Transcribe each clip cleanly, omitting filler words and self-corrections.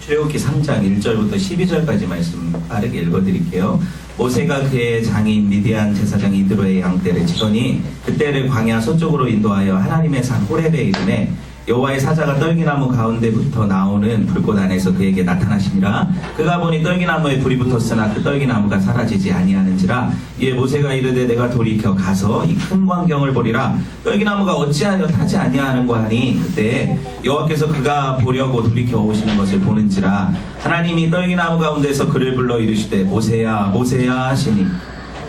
출애굽기 3장 1절부터 12절까지 말씀 빠르게 읽어드릴게요. 모세가 그의 장인 미디안 제사장 이드로의 양떼를 치더니 그떼를 광야 서쪽으로 인도하여 하나님의 산 호렙에 이르매 여호와의 사자가 떨기나무 가운데부터 나오는 불꽃 안에서 그에게 나타나시니라. 그가 보니 떨기나무에 불이 붙었으나 그 떨기나무가 사라지지 아니하는지라. 이에 모세가 이르되 내가 돌이켜 가서 이 큰 광경을 보리라. 떨기나무가 어찌하여 타지 아니하는고 하니 그때 여호와께서 그가 보려고 돌이켜 오시는 것을 보는지라. 하나님이 떨기나무 가운데서 그를 불러 이르시되 모세야 모세야 하시니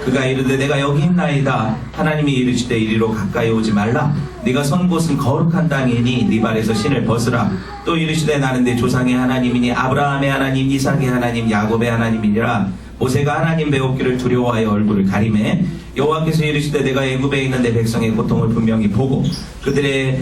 그가 이르되 내가 여기 있나이다. 하나님이 이르시되 이리로 가까이 오지 말라. 네가 선 곳은 거룩한 땅이니 네 발에서 신을 벗으라. 또 이르시되 나는 내 조상의 하나님이니 아브라함의 하나님 이삭의 하나님 야곱의 하나님이니라. 모세가 하나님 배웠기를 두려워하여 얼굴을 가리매 여호와께서 이르시되 내가 애굽에 있는 내 백성의 고통을 분명히 보고 그들의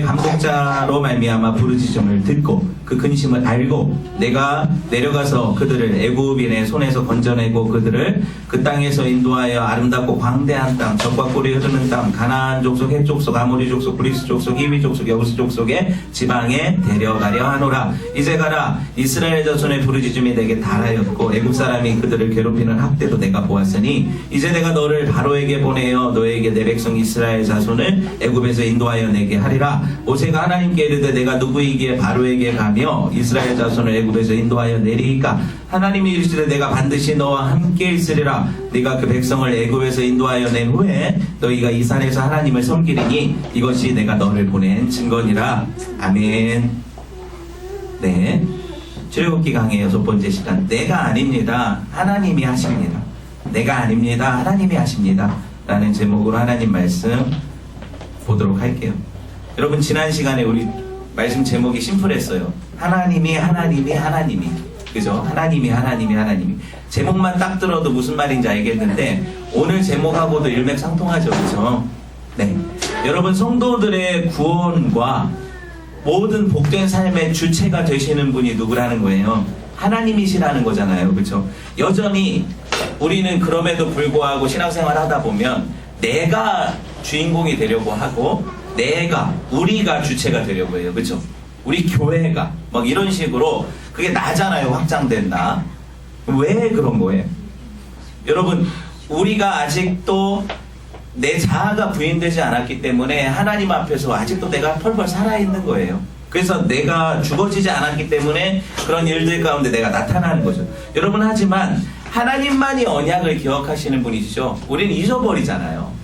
감독자로 말미암아 부르짖음을 듣고 그 근심을 알고 내가 내려가서 그들을 애굽인의 손에서 건져내고 그들을 그 땅에서 인도하여 아름답고 광대한 땅 젖과 꿀이 흐르는 땅 가나안 족속 헷 족속 아모리 족속 브리스 족속 히위 족속 여부스 족속의 지방에 데려가려 하노라. 이제 가라. 이스라엘 자손의 부르짖음이 내게 달하였고 애굽 사람이 그들을 괴롭히는 학대도 내가 보았으니 이제 내가 너를 바로에게 보내어 너에게 내 백성 이스라엘 자손을 애굽에서 인도하여 내게 하리라. 모세가 하나님께 이르되 내가 누구이기에 바로에게 가며 이스라엘 자손을 애굽에서 인도하여 내리이까. 하나님이 이르시되 내가 반드시 너와 함께 있으리라. 네가 그 백성을 애굽에서 인도하여 낸 후에 너희가 이 산에서 하나님을 섬기리니 이것이 내가 너를 보낸 증거니라. 아멘. 네, 출애굽기 강의 6번째 시간, 내가 아닙니다 하나님이 하십니다. 내가 아닙니다 하나님이 하십니다 라는 제목으로 하나님 말씀 보도록 할게요. 여러분, 지난 시간에 우리 말씀 제목이 심플했어요. 하나님이 그죠? 하나님이 제목만 딱 들어도 무슨 말인지 알겠는데 오늘 제목하고도 일맥상통하죠. 그죠? 네, 여러분, 성도들의 구원과 모든 복된 삶의 주체가 되시는 분이 누구라는 거예요? 하나님이시라는 거잖아요. 그렇죠? 여전히 우리는 그럼에도 불구하고 신앙생활 하다 보면 내가 주인공이 되려고 하고 우리가 주체가 되려고 해요. 그렇죠? 우리 교회가 막 이런 식으로 그게 나잖아요. 확장된다. 왜 그런 거예요? 여러분, 우리가 아직도 내 자아가 부인되지 않았기 때문에 하나님 앞에서 아직도 내가 펄펄 살아있는 거예요. 그래서 내가 죽어지지 않았기 때문에 그런 일들 가운데 내가 나타나는 거죠. 여러분, 하지만 하나님만이 언약을 기억하시는 분이시죠. 우리는 잊어버리잖아요.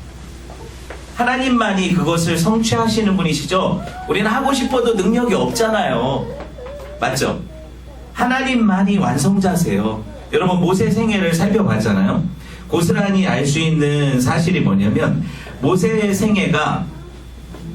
하나님만이 그것을 성취하시는 분이시죠. 우리는 하고 싶어도 능력이 없잖아요. 맞죠? 하나님만이 완성자세요. 여러분, 모세 생애를 살펴봤잖아요. 고스란히 알 수 있는 사실이 뭐냐면 모세의 생애가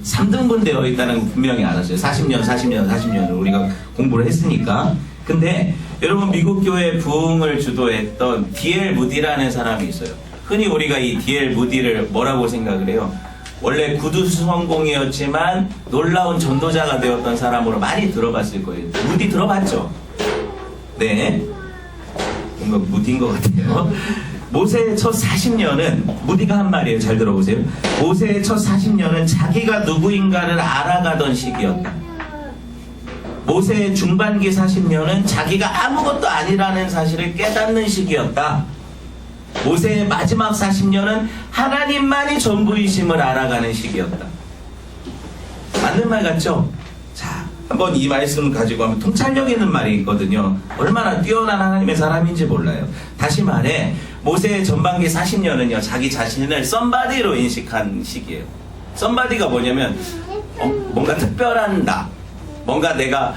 3등분 되어 있다는 거 분명히 알았어요. 40년을 우리가 공부를 했으니까. 근데 여러분, 미국 교회 부흥을 주도했던 D.L. 무디라는 사람이 있어요. 흔히 우리가 이 D.L. 무디를 뭐라고 생각을 해요? 원래 구두수성공이었지만 놀라운 전도자가 되었던 사람으로 많이 들어봤을 거예요. 무디 들어봤죠? 네, 뭔가 무디인 것 같아요. 모세의 첫 40년은 무디가 한 말이에요. 잘 들어보세요. 모세의 첫 40년은 자기가 누구인가를 알아가던 시기였다. 모세의 중반기 40년은 자기가 아무것도 아니라는 사실을 깨닫는 시기였다. 모세의 마지막 40년은 하나님만이 전부이심을 알아가는 시기였다. 맞는 말 같죠? 자, 한번 이 말씀 가지고 한번 통찰력 있는 말이 있거든요. 얼마나 뛰어난 하나님의 사람인지 몰라요. 다시 말해, 모세의 전반기 40년은요, 자기 자신을 썸바디로 인식한 시기예요. 썸바디가 뭐냐면 뭔가 특별한 나, 뭔가 내가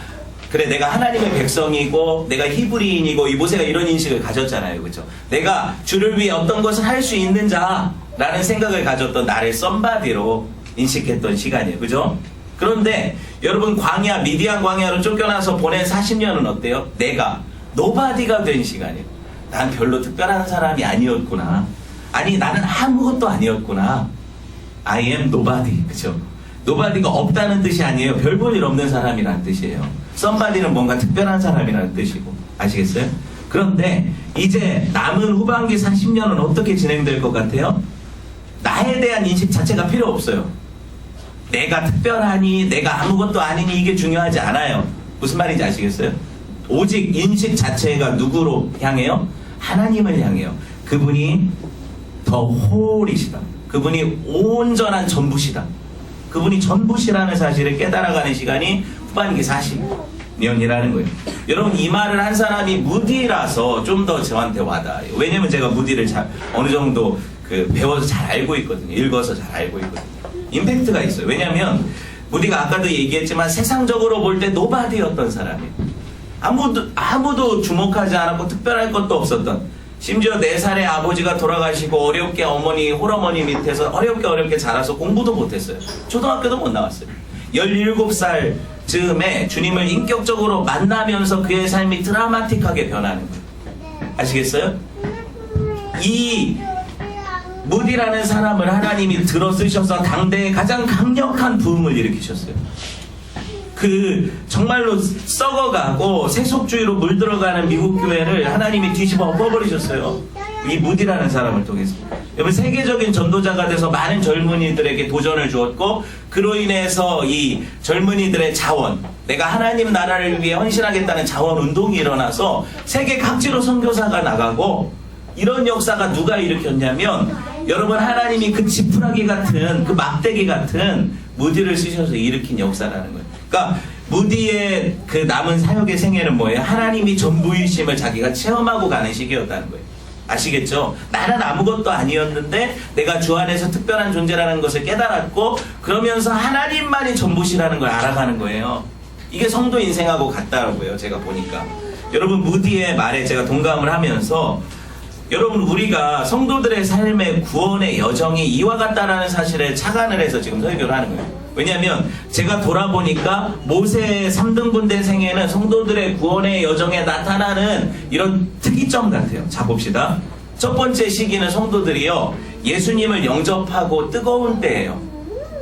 하나님의 백성이고 내가 히브리인이고, 이 모세가 이런 인식을 가졌잖아요. 그렇죠? 내가 주를 위해 어떤 것을 할 수 있는 자라는 생각을 가졌던 나를 썸바디로 인식했던 시간이에요. 그죠? 그런데 여러분, 미디안 광야로 쫓겨나서 보낸 40년은 어때요? 내가 노바디가 된 시간이에요. 난 별로 특별한 사람이 아니었구나. 아니, 나는 아무것도 아니었구나. I am nobody. 그죠? 노바디가 없다는 뜻이 아니에요. 별 볼 일 없는 사람이라는 뜻이에요. somebody는 뭔가 특별한 사람이라는 뜻이고. 아시겠어요? 그런데 이제 남은 후반기 40년은 어떻게 진행될 것 같아요? 나에 대한 인식 자체가 필요 없어요. 내가 특별하니 내가 아무것도 아니니 이게 중요하지 않아요. 무슨 말인지 아시겠어요? 오직 인식 자체가 누구로 향해요? 하나님을 향해요. 그분이 더 홀이시다. 그분이 온전한 전부시다. 그분이 전부시라는 사실을 깨달아가는 시간이 후반기 40년이라는 거예요. 여러분, 이 말을 한 사람이 무디라서 좀 더 저한테 와닿아요. 왜냐면 제가 무디를 어느 정도 배워서 잘 알고 있거든요. 읽어서 잘 알고 있거든요. 임팩트가 있어요. 왜냐면 무디가 아까도 얘기했지만 세상적으로 볼 때 노바디였던 사람이에요. 아무도 주목하지 않았고 특별할 것도 없었던, 심지어 4살에 아버지가 돌아가시고 어렵게 홀어머니 밑에서 어렵게 자라서 공부도 못했어요. 초등학교도 못 나왔어요. 17살 즈음에 주님을 인격적으로 만나면서 그의 삶이 드라마틱하게 변하는 거예요. 아시겠어요? 이 무디라는 사람을 하나님이 들어 쓰셔서 당대에 가장 강력한 부흥을 일으키셨어요. 정말로 썩어가고 세속주의로 물들어가는 미국 교회를 하나님이 뒤집어 엎어버리셨어요. 이 무디라는 사람을 통해서. 여러분, 세계적인 전도자가 돼서 많은 젊은이들에게 도전을 주었고, 그로 인해서 이 젊은이들의 자원, 내가 하나님 나라를 위해 헌신하겠다는 자원 운동이 일어나서 세계 각지로 선교사가 나가고, 이런 역사가 누가 일으켰냐면, 여러분, 하나님이 그 지푸라기 같은, 그 막대기 같은 무디를 쓰셔서 일으킨 역사라는 거예요. 그러니까 무디의 그 남은 사역의 생애는 뭐예요? 하나님이 전부이심을 자기가 체험하고 가는 시기였다는 거예요. 아시겠죠? 나는 아무것도 아니었는데 내가 주 안에서 특별한 존재라는 것을 깨달았고, 그러면서 하나님만이 전부시라는 걸 알아가는 거예요. 이게 성도 인생하고 같다고요, 제가 보니까. 여러분, 무디의 말에 제가 동감을 하면서, 여러분, 우리가 성도들의 삶의 구원의 여정이 이와 같다라는 사실에 착안을 해서 지금 설교를 하는 거예요. 왜냐하면 제가 돌아보니까 모세의 3등분 된 생애는 성도들의 구원의 여정에 나타나는 이런 특이점 같아요. 자, 봅시다. 첫 번째 시기는 성도들이요, 예수님을 영접하고 뜨거운 때예요.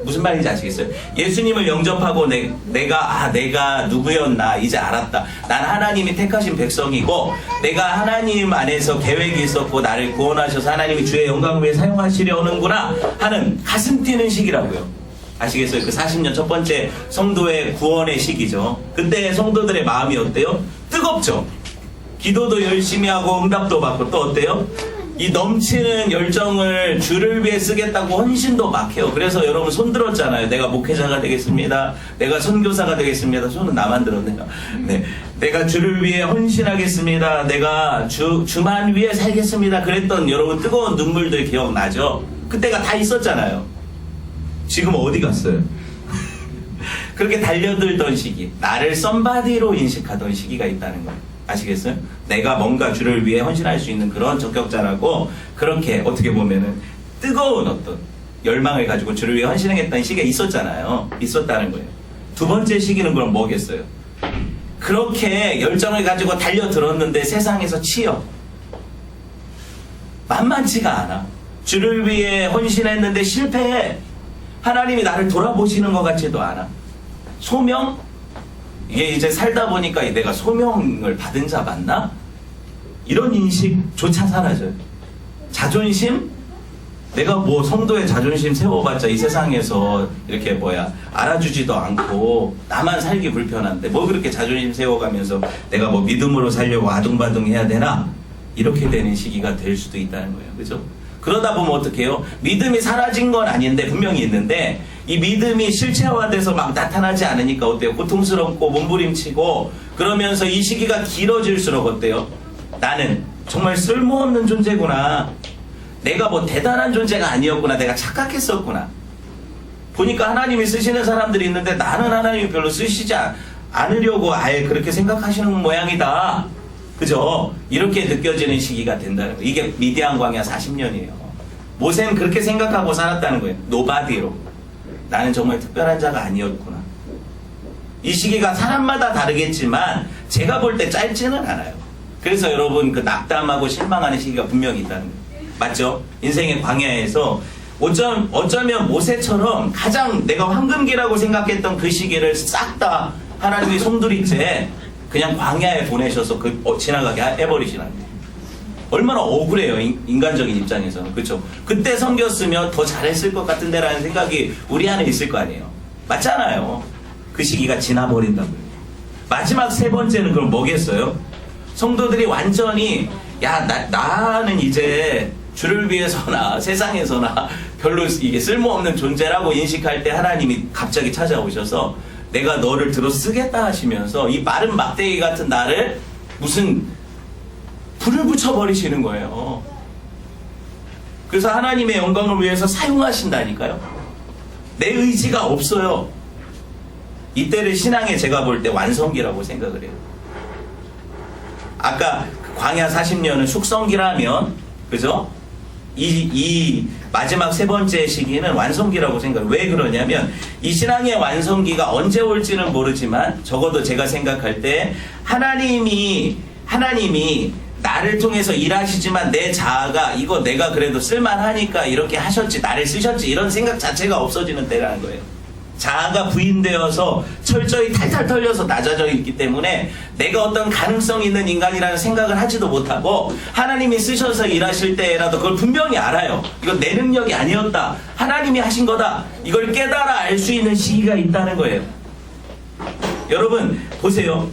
무슨 말인지 아시겠어요? 예수님을 영접하고 내가 누구였나 이제 알았다. 난 하나님이 택하신 백성이고, 내가 하나님 안에서 계획이 있었고 나를 구원하셔서 하나님이 주의 영광을 위해 사용하시려는구나 하는 가슴 뛰는 시기라고요. 아시겠어요? 그 40년 첫 번째 성도의 구원의 시기죠. 그때 성도들의 마음이 어때요? 뜨겁죠. 기도도 열심히 하고 응답도 받고, 또 어때요? 이 넘치는 열정을 주를 위해 쓰겠다고 헌신도 막 해요. 그래서 여러분 손 들었잖아요. 내가 목회자가 되겠습니다. 내가 선교사가 되겠습니다. 손은 나만 들었네요. 네, 내가 주를 위해 헌신하겠습니다. 내가 주만 위해 살겠습니다. 그랬던 여러분 뜨거운 눈물들 기억나죠? 그때가 다 있었잖아요. 지금 어디 갔어요? 그렇게 달려들던 시기, 나를 썸바디로 인식하던 시기가 있다는 거예요. 아시겠어요? 내가 뭔가 주를 위해 헌신할 수 있는 그런 적격자라고, 그렇게 어떻게 보면은 뜨거운 어떤 열망을 가지고 주를 위해 헌신하겠다는 시기가 있었잖아요. 있었다는 거예요. 두 번째 시기는 그럼 뭐겠어요? 그렇게 열정을 가지고 달려들었는데 세상에서 치여. 만만치가 않아. 주를 위해 헌신했는데 실패해. 하나님이 나를 돌아보시는 것 같지도 않아. 소명? 이게 이제 살다 보니까 내가 소명을 받은 자 맞나? 이런 인식조차 사라져요. 자존심? 내가 뭐 성도의 자존심 세워봤자 이 세상에서 이렇게 알아주지도 않고 나만 살기 불편한데 뭐 그렇게 자존심 세워가면서 내가 뭐 믿음으로 살려고 아둥바둥 해야 되나? 이렇게 되는 시기가 될 수도 있다는 거예요. 그죠? 그러다 보면 어떻게 해요? 믿음이 사라진 건 아닌데, 분명히 있는데, 이 믿음이 실체화돼서 막 나타나지 않으니까 어때요? 고통스럽고 몸부림치고, 그러면서 이 시기가 길어질수록 어때요? 나는 정말 쓸모없는 존재구나. 내가 뭐 대단한 존재가 아니었구나. 내가 착각했었구나. 보니까 하나님이 쓰시는 사람들이 있는데 나는 하나님이 별로 쓰시지 않으려고 아예 그렇게 생각하시는 모양이다. 그죠? 이렇게 느껴지는 시기가 된다는 거예요. 이게 미디안 광야 40년이에요. 모세는 그렇게 생각하고 살았다는 거예요. 노바디로. 나는 정말 특별한 자가 아니었구나. 이 시기가 사람마다 다르겠지만 제가 볼 때 짧지는 않아요. 그래서 여러분 그 낙담하고 실망하는 시기가 분명히 있다는 거예요. 맞죠? 인생의 광야에서 어쩌면 모세처럼 가장 내가 황금기라고 생각했던 그 시기를 싹 다 하나님이 송두리째 그냥 광야에 보내셔서 지나가게 해버리시는 거예요. 얼마나 억울해요, 인간적인 입장에서는. 그렇죠? 그때 섬겼으면 더 잘했을 것 같은데 라는 생각이 우리 안에 있을 거 아니에요. 맞잖아요. 그 시기가 지나버린다고요. 마지막 세 번째는 그럼 뭐겠어요? 성도들이 완전히 나는 이제 주를 위해서나 세상에서나 별로 이게 쓸모없는 존재라고 인식할 때 하나님이 갑자기 찾아오셔서 내가 너를 들어 쓰겠다 하시면서 이 마른 막대기 같은 나를 무슨 불을 붙여버리시는 거예요. 그래서 하나님의 영광을 위해서 사용하신다니까요. 내 의지가 없어요. 이때를 신앙의 제가 볼 때 완성기라고 생각을 해요. 아까 광야 40년은 숙성기라면, 그죠? 이 마지막 세 번째 시기는 완성기라고 생각해요. 왜 그러냐면 이 신앙의 완성기가 언제 올지는 모르지만 적어도 제가 생각할 때 하나님이 나를 통해서 일하시지만 내 자아가 이거 내가 그래도 쓸만하니까 이렇게 하셨지, 나를 쓰셨지, 이런 생각 자체가 없어지는 때라는 거예요. 자아가 부인되어서 철저히 탈탈 털려서 낮아져 있기 때문에 내가 어떤 가능성 있는 인간이라는 생각을 하지도 못하고 하나님이 쓰셔서 일하실 때라도 그걸 분명히 알아요. 이건 내 능력이 아니었다, 하나님이 하신 거다, 이걸 깨달아 알 수 있는 시기가 있다는 거예요. 여러분 보세요.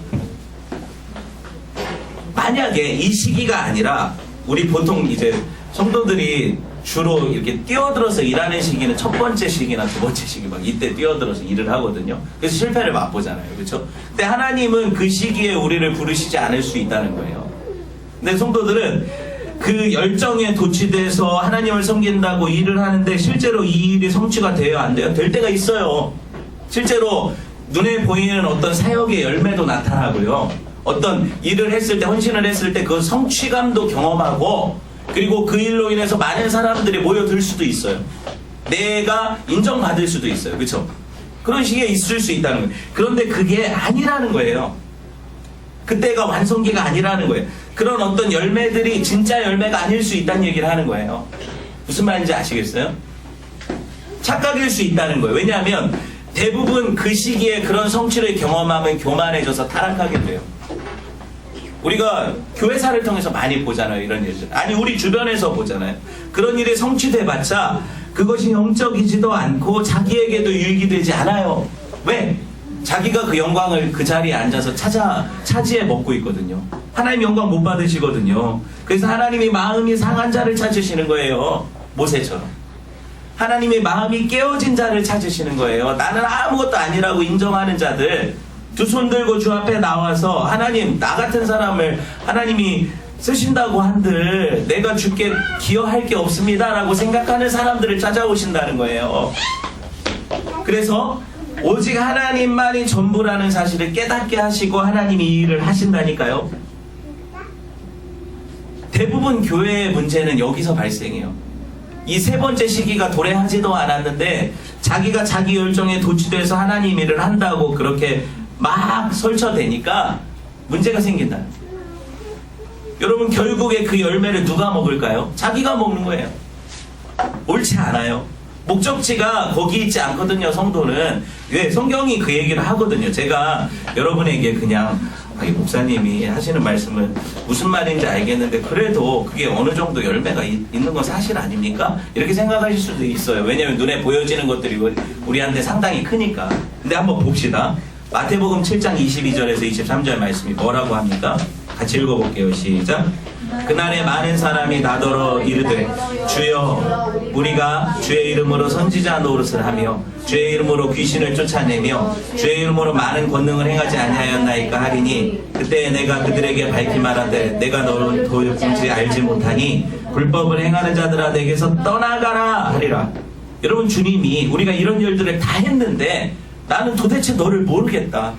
만약에 이 시기가 아니라 우리 보통 이제 성도들이 주로 이렇게 뛰어들어서 일하는 시기는 첫 번째 시기나 두 번째 시기 막 이때 뛰어들어서 일을 하거든요. 그래서 실패를 맛보잖아요. 그렇죠? 근데 하나님은 그 시기에 우리를 부르시지 않을 수 있다는 거예요. 근데 성도들은 그 열정에 도취돼서 하나님을 섬긴다고 일을 하는데 실제로 이 일이 성취가 돼요, 안 돼요? 될 때가 있어요. 실제로 눈에 보이는 어떤 사역의 열매도 나타나고요. 어떤 일을 했을 때, 헌신을 했을 때 그 성취감도 경험하고, 그리고 그 일로 인해서 많은 사람들이 모여들 수도 있어요. 내가 인정받을 수도 있어요. 그렇죠? 그런 시기에 있을 수 있다는 거예요. 그런데 그게 아니라는 거예요. 그때가 완성기가 아니라는 거예요. 그런 어떤 열매들이 진짜 열매가 아닐 수 있다는 얘기를 하는 거예요. 무슨 말인지 아시겠어요? 착각일 수 있다는 거예요. 왜냐하면 대부분 그 시기에 그런 성취를 경험하면 교만해져서 타락하게 돼요. 우리가 교회사를 통해서 많이 보잖아요, 이런 일들. 아니, 우리 주변에서 보잖아요. 그런 일이 성취돼봤자 그것이 영적이지도 않고 자기에게도 유익이 되지 않아요. 왜? 자기가 그 영광을 그 자리에 앉아서 차지해 먹고 있거든요. 하나님 영광 못 받으시거든요. 그래서 하나님이 마음이 상한 자를 찾으시는 거예요. 모세처럼. 하나님의 마음이 깨어진 자를 찾으시는 거예요. 나는 아무것도 아니라고 인정하는 자들, 두 손 들고 주 앞에 나와서 하나님, 나 같은 사람을 하나님이 쓰신다고 한들 내가 주께 기여할 게 없습니다 라고 생각하는 사람들을 찾아오신다는 거예요. 그래서 오직 하나님만이 전부라는 사실을 깨닫게 하시고 하나님이 이 일을 하신다니까요. 대부분 교회의 문제는 여기서 발생해요. 이 세 번째 시기가 도래하지도 않았는데 자기가 자기 열정에 도취돼서 하나님 일을 한다고 그렇게 막 설쳐대니까 문제가 생긴다. 여러분, 결국에 그 열매를 누가 먹을까요? 자기가 먹는 거예요. 옳지 않아요. 목적지가 거기 있지 않거든요, 성도는. 왜? 성경이 그 얘기를 하거든요. 제가 여러분에게 그냥 목사님이 하시는 말씀은 무슨 말인지 알겠는데 그래도 그게 어느 정도 열매가 있는 건 사실 아닙니까? 이렇게 생각하실 수도 있어요. 왜냐하면 눈에 보여지는 것들이 우리한테 상당히 크니까. 근데 한번 봅시다. 마태복음 7장 22절에서 23절 말씀이 뭐라고 합니까? 같이 읽어볼게요. 시작. 그날에 많은 사람이 나더러 이르되 주여, 우리가 주의 이름으로 선지자 노릇을 하며 주의 이름으로 귀신을 쫓아내며 주의 이름으로 많은 권능을 행하지 아니하였나이까 하리니 그때 내가 그들에게 밝히 말하되 내가 너를 도무지 알지 못하니 불법을 행하는 자들아 내게서 떠나가라 하리라. 여러분, 주님이 우리가 이런 일들을 다 했는데 나는 도대체 너를 모르겠다.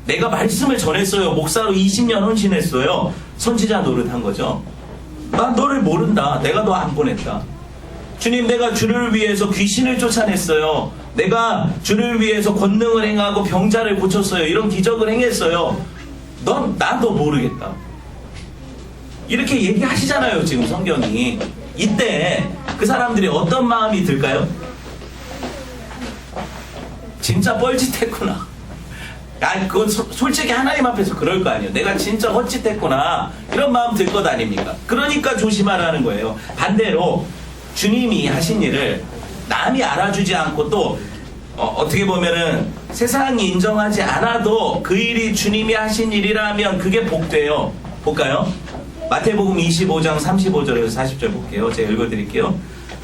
내가 말씀을 전했어요. 목사로 20년 헌신했어요. 선지자 노릇한 거죠. 난 너를 모른다. 내가 너 안 보냈다. 주님, 내가 주를 위해서 귀신을 쫓아냈어요. 내가 주를 위해서 권능을 행하고 병자를 고쳤어요. 이런 기적을 행했어요. 난 너 모르겠다. 이렇게 얘기하시잖아요, 지금 성경이. 이때 그 사람들이 어떤 마음이 들까요? 진짜 뻘짓했구나. 그건 솔직히 하나님 앞에서 그럴 거 아니에요. 내가 진짜 헛짓했구나. 이런 마음 들 것 아닙니까? 그러니까 조심하라는 거예요. 반대로 주님이 하신 일을 남이 알아주지 않고 또 어떻게 보면은 세상이 인정하지 않아도 그 일이 주님이 하신 일이라면 그게 복돼요. 볼까요? 마태복음 25장 35절에서 40절 볼게요. 제가 읽어드릴게요.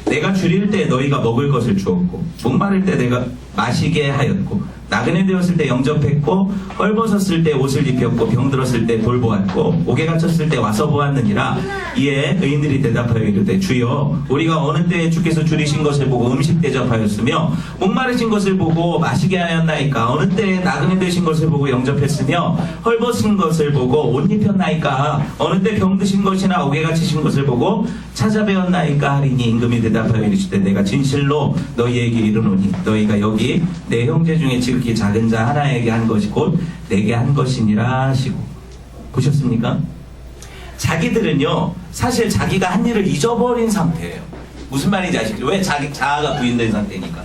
내가 줄일 때 너희가 먹을 것을 주었고 목마를 때 내가 마시게 하였고 나그네 되었을 때 영접했고 헐벗었을 때 옷을 입혔고 병들었을 때 돌보았고 옥에 갇혔을 때 와서 보았느니라. 이에 의인들이 대답하여 이르되 주여 우리가 어느 때에 주께서 줄이신 것을 보고 음식 대접하였으며 목마르신 것을 보고 마시게 하였나이까. 어느 때에 나그네 되신 것을 보고 영접했으며 헐벗은 것을 보고 옷 입혔나이까. 어느 때 병드신 것이나 옥에 갇히신 것을 보고 찾아뵈었나이까 하리니. 임금이 대답하여 이르시되 내가 진실로 너희에게 이르노니 너희가 여기 내 형제 중에 지극히 작은 자 하나에게 한 것이 곧 내게 한 것이니라 하시고. 보셨습니까? 자기들은요 사실 자기가 한 일을 잊어버린 상태예요. 무슨 말인지 아시죠? 왜 자아가 부인된 상태니까.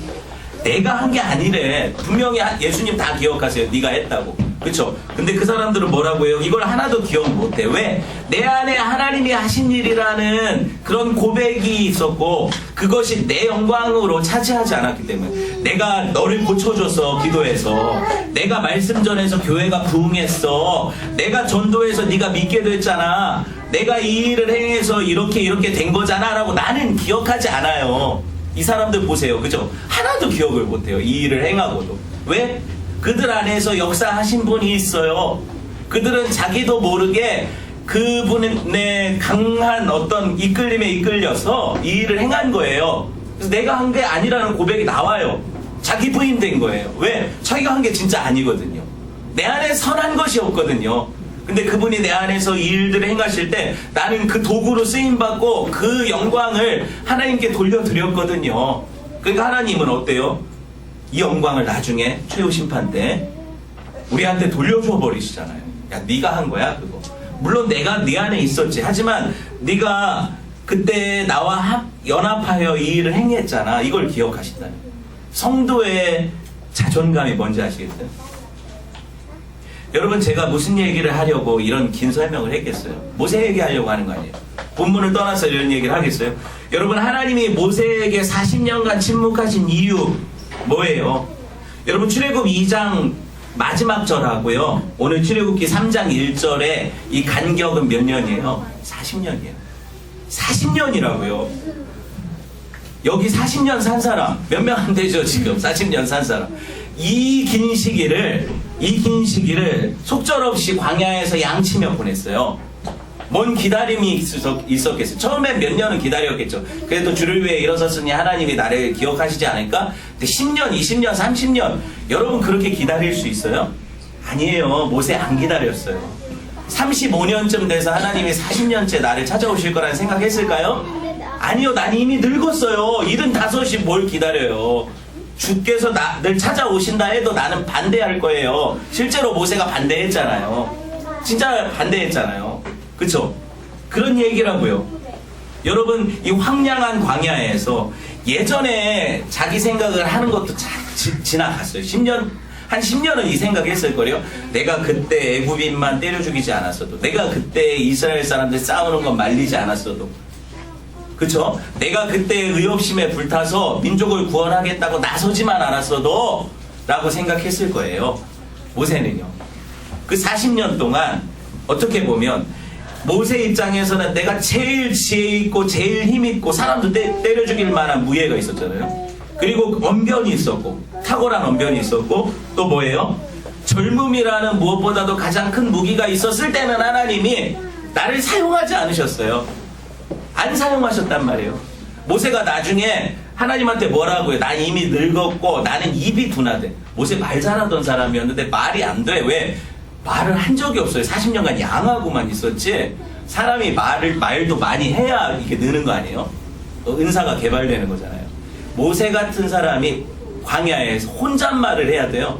내가 한 게 아니래. 분명히 예수님 다 기억하세요. 네가 했다고. 그렇죠? 근데 그 사람들은 뭐라고 해요? 이걸 하나도 기억 못해. 왜? 내 안에 하나님이 하신 일이라는 그런 고백이 있었고 그것이 내 영광으로 차지하지 않았기 때문에. 내가 너를 고쳐줘서 기도해서, 내가 말씀 전해서 교회가 부흥했어, 내가 전도해서 네가 믿게 됐잖아, 내가 이 일을 행해서 이렇게 된 거잖아 라고 나는 기억하지 않아요. 이 사람들 보세요. 그죠? 하나도 기억을 못해요. 이 일을 행하고도. 왜? 그들 안에서 역사하신 분이 있어요. 그들은 자기도 모르게 그분의 강한 어떤 이끌림에 이끌려서 이 일을 행한 거예요. 그래서 내가 한 게 아니라는 고백이 나와요. 자기 부인된 거예요. 왜? 자기가 한 게 진짜 아니거든요. 내 안에 선한 것이 없거든요. 근데 그분이 내 안에서 이 일들을 행하실 때 나는 그 도구로 쓰임받고 그 영광을 하나님께 돌려드렸거든요. 그러니까 하나님은 어때요? 이 영광을 나중에 최후 심판 때 우리한테 돌려줘 버리시잖아요. 야, 네가 한 거야 그거. 물론 내가 네 안에 있었지. 하지만 네가 그때 나와 연합하여 이 일을 행했잖아. 이걸 기억하신다는 거예요. 성도의 자존감이 뭔지 아시겠어요? 여러분, 제가 무슨 얘기를 하려고 이런 긴 설명을 했겠어요? 모세 얘기하려고 하는 거 아니에요? 본문을 떠나서 이런 얘기를 하겠어요? 여러분, 하나님이 모세에게 40년간 침묵하신 이유 뭐예요? 여러분, 출애굽 2장 마지막 절하고요, 오늘 출애굽기 3장 1절에 이 간격은 몇 년이에요? 40년이에요. 40년이라고요. 여기 40년 산 사람 몇 명 안 되죠? 지금 40년 산 사람. 이 긴 시기를 속절없이 광야에서 양치며 보냈어요. 뭔 기다림이 있었겠어요? 처음에 몇 년은 기다렸겠죠. 그래도 주를 위해 일어섰으니 하나님이 나를 기억하시지 않을까? 근데 10년, 20년, 30년 여러분 그렇게 기다릴 수 있어요? 아니에요. 모세 안 기다렸어요. 35년쯤 돼서 하나님이 40년째 나를 찾아오실 거라는 생각했을까요? 아니요. 난 이미 늙었어요. 75이 뭘 기다려요. 주께서 늘 찾아오신다 해도 나는 반대할 거예요. 실제로 모세가 반대했잖아요. 진짜 반대했잖아요. 그쵸? 그런 얘기라고요. 여러분, 이 황량한 광야에서 예전에 자기 생각을 하는 것도 지나갔어요. 한 10년은 이 생각했을 거예요. 내가 그때 애굽인만 때려 죽이지 않았어도, 내가 그때 이스라엘 사람들 싸우는 건 말리지 않았어도, 그쵸? 내가 그때 의협심에 불타서 민족을 구원하겠다고 나서지만 않았어도 라고 생각했을 거예요. 모세는요. 그 40년 동안 어떻게 보면 모세 입장에서는 내가 제일 지혜 있고 제일 힘 있고 사람도 때려 죽일 만한 무예가 있었잖아요. 그리고 언변이 있었고, 탁월한 언변이 있었고, 또 뭐예요? 젊음이라는 무엇보다도 가장 큰 무기가 있었을 때는 하나님이 나를 사용하지 않으셨어요. 안 사용하셨단 말이에요. 모세가 나중에 하나님한테 뭐라고 해요? 난 이미 늙었고 나는 입이 둔하대. 모세 말 잘하던 사람이었는데 말이 안 돼. 왜? 말을 한 적이 없어요. 40년간 양하고만 있었지. 사람이 말도 많이 해야 이게 느는 거 아니에요? 은사가 개발되는 거잖아요. 모세 같은 사람이 광야에서 혼잣말을 해야 돼요.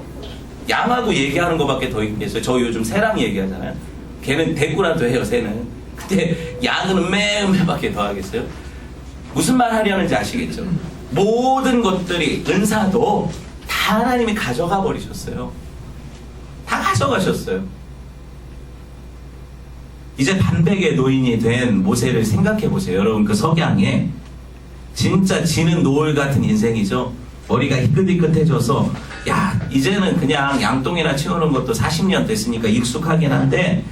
양하고 얘기하는 것밖에 더 있겠어요. 저 요즘 새랑 얘기하잖아요. 걔는 대꾸라도 해요, 새는. 근데 양은 매밖에 더 하겠어요? 무슨 말 하려는지 아시겠죠? 모든 것들이, 은사도 다 하나님이 가져가 버리셨어요. 다 가져가셨어요. 이제 반백의 노인이 된 모세를 생각해 보세요. 여러분, 그 석양에 진짜 지는 노을 같은 인생이죠. 머리가 희끗희끗해져서 야, 이제는 그냥 양똥이나 채우는 것도 40년 됐으니까 익숙하긴 한데,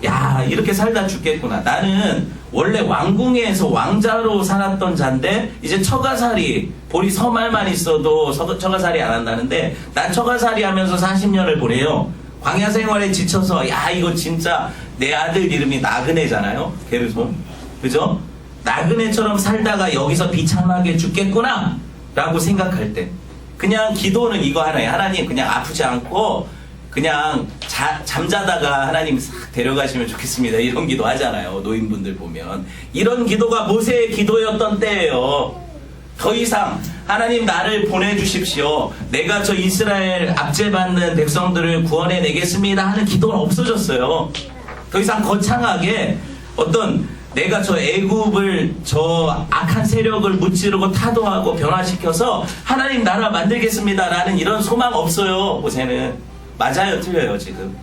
야, 이렇게 살다 죽겠구나. 나는 원래 왕궁에서 왕자로 살았던 자인데, 이제 처가살이, 보리 서말만 있어도 처가살이 안 한다는데, 난 처가살이 하면서 40년을 보내요. 광야 생활에 지쳐서, 야, 이거 진짜 내 아들 이름이 나그네잖아요. 게르손. 그죠? 나그네처럼 살다가 여기서 비참하게 죽겠구나. 라고 생각할 때. 그냥 기도는 이거 하나예요. 하나님 그냥 아프지 않고, 그냥 잠자다가 하나님 싹 데려가시면 좋겠습니다. 이런 기도 하잖아요. 노인분들 보면. 이런 기도가 모세의 기도였던 때예요. 더 이상 하나님 나를 보내주십시오. 내가 저 이스라엘 압제받는 백성들을 구원해 내겠습니다 하는 기도는 없어졌어요. 더 이상 거창하게 어떤 내가 저 애굽을 저 악한 세력을 무찌르고 타도하고 변화시켜서 하나님 나라 만들겠습니다라는 이런 소망 없어요. 모세는. 맞아요, 틀려요, 지금?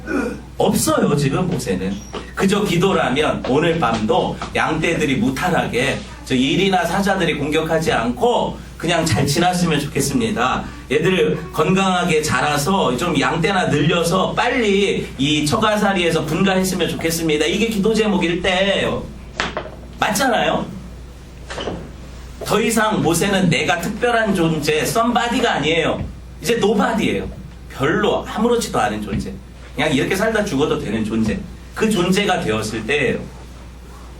없어요, 지금 모세는. 그저 기도라면 오늘 밤도 양떼들이 무탈하게 저 일이나 사자들이 공격하지 않고 그냥 잘 지났으면 좋겠습니다. 얘들 건강하게 자라서 좀 양떼나 늘려서 빨리 이 처가살이에서 분가했으면 좋겠습니다. 이게 기도 제목일 때예요. 맞잖아요? 더 이상 모세는 내가 특별한 존재, somebody가 아니에요. 이제 nobody예요. 별로 아무렇지도 않은 존재. 그냥 이렇게 살다 죽어도 되는 존재. 그 존재가 되었을 때예요.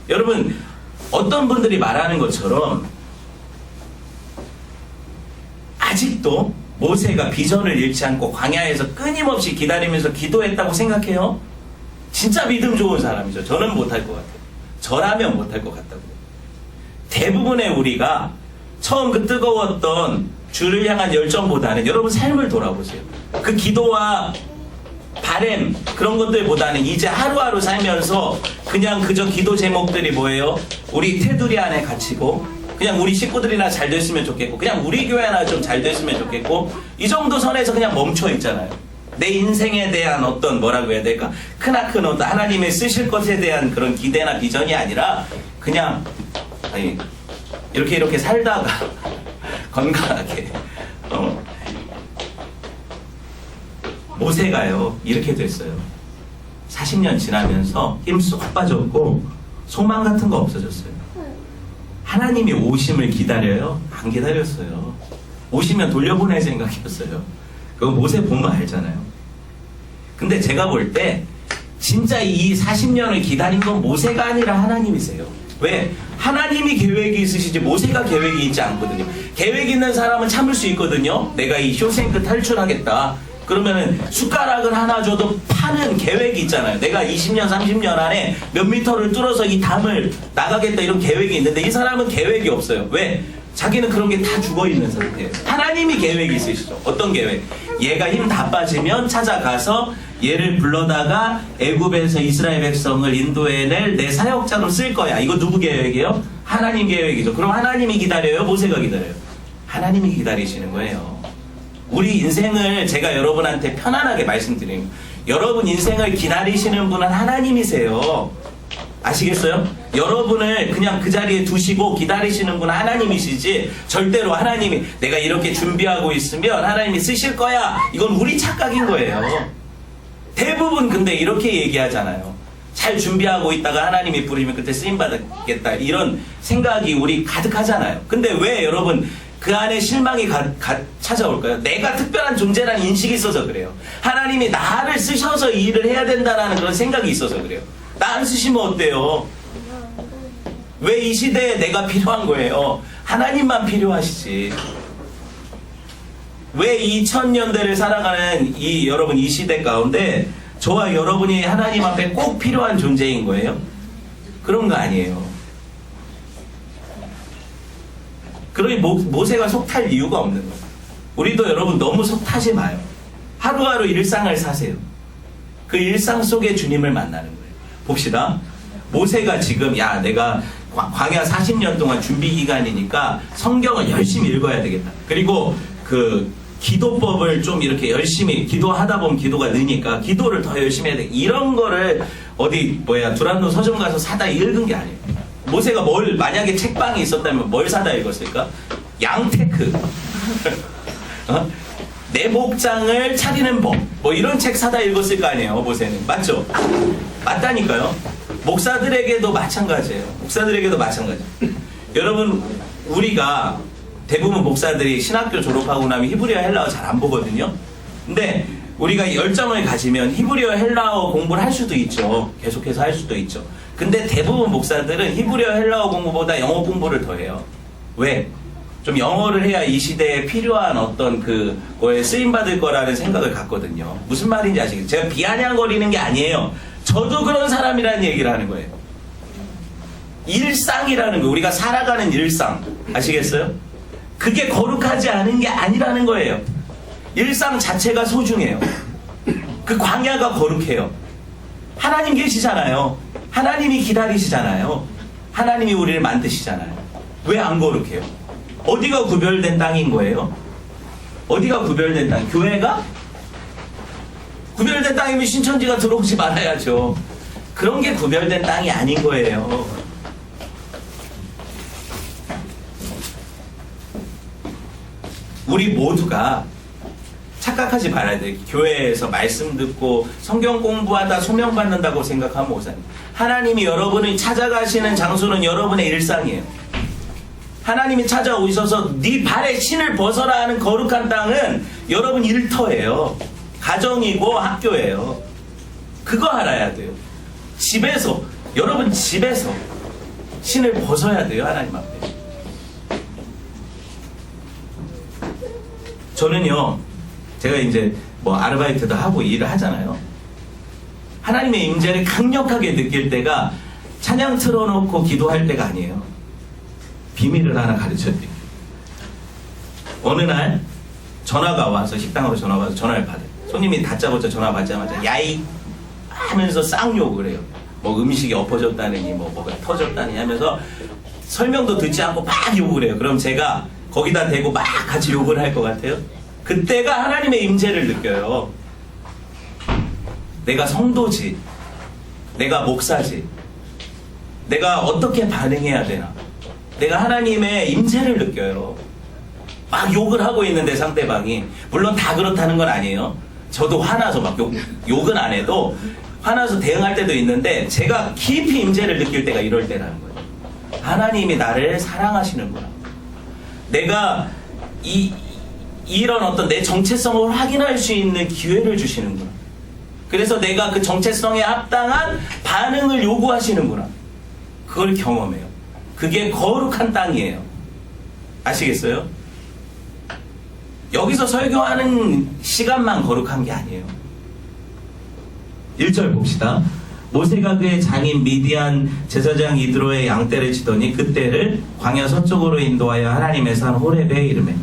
여러분, 어떤 분들이 말하는 것처럼 아직도 모세가 비전을 잃지 않고 광야에서 끊임없이 기다리면서 기도했다고 생각해요? 진짜 믿음 좋은 사람이죠. 저는 못할 것 같아요. 저라면 못할 것 같다고. 대부분의 우리가 처음 그 뜨거웠던 주를 향한 열정보다는 여러분 삶을 돌아보세요. 그 기도와 바램 그런 것들보다는 이제 하루하루 살면서 그냥 그저 기도 제목들이 뭐예요? 우리 테두리 안에 갇히고 그냥 우리 식구들이나 잘 됐으면 좋겠고 그냥 우리 교회나 좀 잘 됐으면 좋겠고 이 정도 선에서 그냥 멈춰 있잖아요. 내 인생에 대한 어떤 뭐라고 해야 될까? 크나큰 어떤 하나님의 쓰실 것에 대한 그런 기대나 비전이 아니라 그냥 아니, 이렇게 살다가 건강하게 모세가요 이렇게 됐어요. 40년 지나면서 힘 쏙 빠졌고 소망 같은 거 없어졌어요. 하나님이 오심을 기다려요? 안 기다렸어요. 오시면 돌려보낼 생각이었어요. 그거 모세 보면 알잖아요. 근데 제가 볼 때 진짜 이 40년을 기다린 건 모세가 아니라 하나님이세요. 왜? 하나님이 계획이 있으시지 모세가 계획이 있지 않거든요. 계획 있는 사람은 참을 수 있거든요. 내가 이 쇼생크 탈출하겠다. 그러면은 숟가락을 하나 줘도 파는 계획이 있잖아요. 내가 20년, 30년 안에 몇 미터를 뚫어서 이 담을 나가겠다 이런 계획이 있는데 이 사람은 계획이 없어요. 왜? 자기는 그런 게 다 죽어있는 상태예요. 하나님이 계획이 있으시죠. 어떤 계획? 얘가 힘 다 빠지면 찾아가서 얘를 불러다가 애굽에서 이스라엘 백성을 인도해낼 내 사역자로 쓸 거야. 이거 누구 계획이에요? 하나님 계획이죠. 그럼 하나님이 기다려요? 모세가 기다려요? 하나님이 기다리시는 거예요. 우리 인생을 제가 여러분한테 편안하게 말씀드립니다. 여러분 인생을 기다리시는 분은 하나님이세요. 아시겠어요? 여러분을 그냥 그 자리에 두시고 기다리시는 분은 하나님이시지 절대로 하나님이 내가 이렇게 준비하고 있으면 하나님이 쓰실 거야. 이건 우리 착각인 거예요. 대부분 근데 이렇게 얘기하잖아요. 잘 준비하고 있다가 하나님이 부르시면 그때 쓰임받겠다. 이런 생각이 우리 가득하잖아요. 근데 왜 여러분 그 안에 실망이 찾아올까요? 내가 특별한 존재라는 인식이 있어서 그래요. 하나님이 나를 쓰셔서 이 일을 해야 된다는 그런 생각이 있어서 그래요. 나 안 쓰시면 어때요? 왜 이 시대에 내가 필요한 거예요? 하나님만 필요하시지. 왜 2000년대를 살아가는 여러분 이 시대 가운데 저와 여러분이 하나님 앞에 꼭 필요한 존재인 거예요? 그런 거 아니에요. 그러니 모세가 속탈 이유가 없는 거예요. 우리도 여러분 너무 속타지 마요. 하루하루 일상을 사세요. 그 일상 속에 주님을 만나는 거예요. 봅시다. 모세가 지금 내가 광야 40년 동안 준비 기간이니까 성경을 열심히 읽어야 되겠다. 그리고 그 기도법을 좀 이렇게 열심히 기도하다 보면 기도가 느니까 기도를 더 열심히 해야 돼. 이런 거를 두란노 서점 가서 사다 읽은 게 아니에요. 모세가 만약에 책방이 있었다면 뭘 사다 읽었을까? 양테크. 내 목장을 차리는 법, 뭐 이런 책 사다 읽었을 거 아니에요, 모세는. 맞죠? 맞다니까요. 목사들에게도 마찬가지예요. 목사들에게도 마찬가지. 여러분, 우리가 대부분 목사들이 신학교 졸업하고 나면 히브리어 헬라어 잘 안 보거든요. 근데 우리가 열정을 가지면 히브리어 헬라어 공부를 할 수도 있죠. 계속해서 할 수도 있죠. 근데 대부분 목사들은 히브리어 헬라어 공부보다 영어 공부를 더 해요. 왜? 좀 영어를 해야 이 시대에 필요한 어떤 그거에 쓰임받을 거라는 생각을 갖거든요. 무슨 말인지 아시겠죠? 제가 비아냥거리는 게 아니에요. 저도 그런 사람이라는 얘기를 하는 거예요. 일상이라는 거, 우리가 살아가는 일상 아시겠어요? 그게 거룩하지 않은 게 아니라는 거예요. 일상 자체가 소중해요. 그 광야가 거룩해요. 하나님 계시잖아요. 하나님이 기다리시잖아요. 하나님이 우리를 만드시잖아요. 왜 안 거룩해요? 어디가 구별된 땅인 거예요? 어디가 구별된 땅? 교회가? 구별된 땅이면 신천지가 들어오지 말아야죠. 그런 게 구별된 땅이 아닌 거예요. 우리 모두가 착각하지 말아야 돼요. 교회에서 말씀 듣고 성경 공부하다 소명받는다고 생각하면 오사님. 하나님이 여러분을 찾아가시는 장소는 여러분의 일상이에요. 하나님이 찾아오셔서 네 발에 신을 벗어라 하는 거룩한 땅은 여러분 일터예요. 가정이고 학교예요. 그거 알아야 돼요. 집에서, 여러분 집에서 신을 벗어야 돼요. 하나님 앞에. 저는요, 제가 이제 뭐 아르바이트도 하고 일을 하잖아요. 하나님의 임재를 강력하게 느낄 때가 찬양 틀어놓고 기도할 때가 아니에요. 비밀을 하나 가르쳐드릴게요. 어느 날 전화가 와서, 식당으로 전화가 와서 전화를 받아요. 손님이 다짜고짜 전화 받자마자 야이 하면서 쌍욕을 해요. 뭐 음식이 엎어졌다느니 뭐가 터졌다니 하면서 설명도 듣지 않고 막 욕을 해요. 그럼 제가 거기다 대고 막 같이 욕을 할 것 같아요? 그때가 하나님의 임재를 느껴요. 내가 성도지, 내가 목사지, 내가 어떻게 반응해야 되나, 내가 하나님의 임재를 느껴요. 막 욕을 하고 있는데 상대방이, 물론 다 그렇다는 건 아니에요. 저도 화나서 막 욕은 안 해도 화나서 대응할 때도 있는데, 제가 깊이 임재를 느낄 때가 이럴 때라는 거예요. 하나님이 나를 사랑하시는구나. 내가 이런 어떤 내 정체성을 확인할 수 있는 기회를 주시는구나. 그래서 내가 그 정체성에 합당한 반응을 요구하시는구나. 그걸 경험해요. 그게 거룩한 땅이에요. 아시겠어요? 여기서 설교하는 시간만 거룩한 게 아니에요. 1절 봅시다. 모세가 그의 장인 미디안 제사장 이드로의 양떼를 치더니 그떼를 광야 서쪽으로 인도하여 하나님의 산 호렙에 이르매.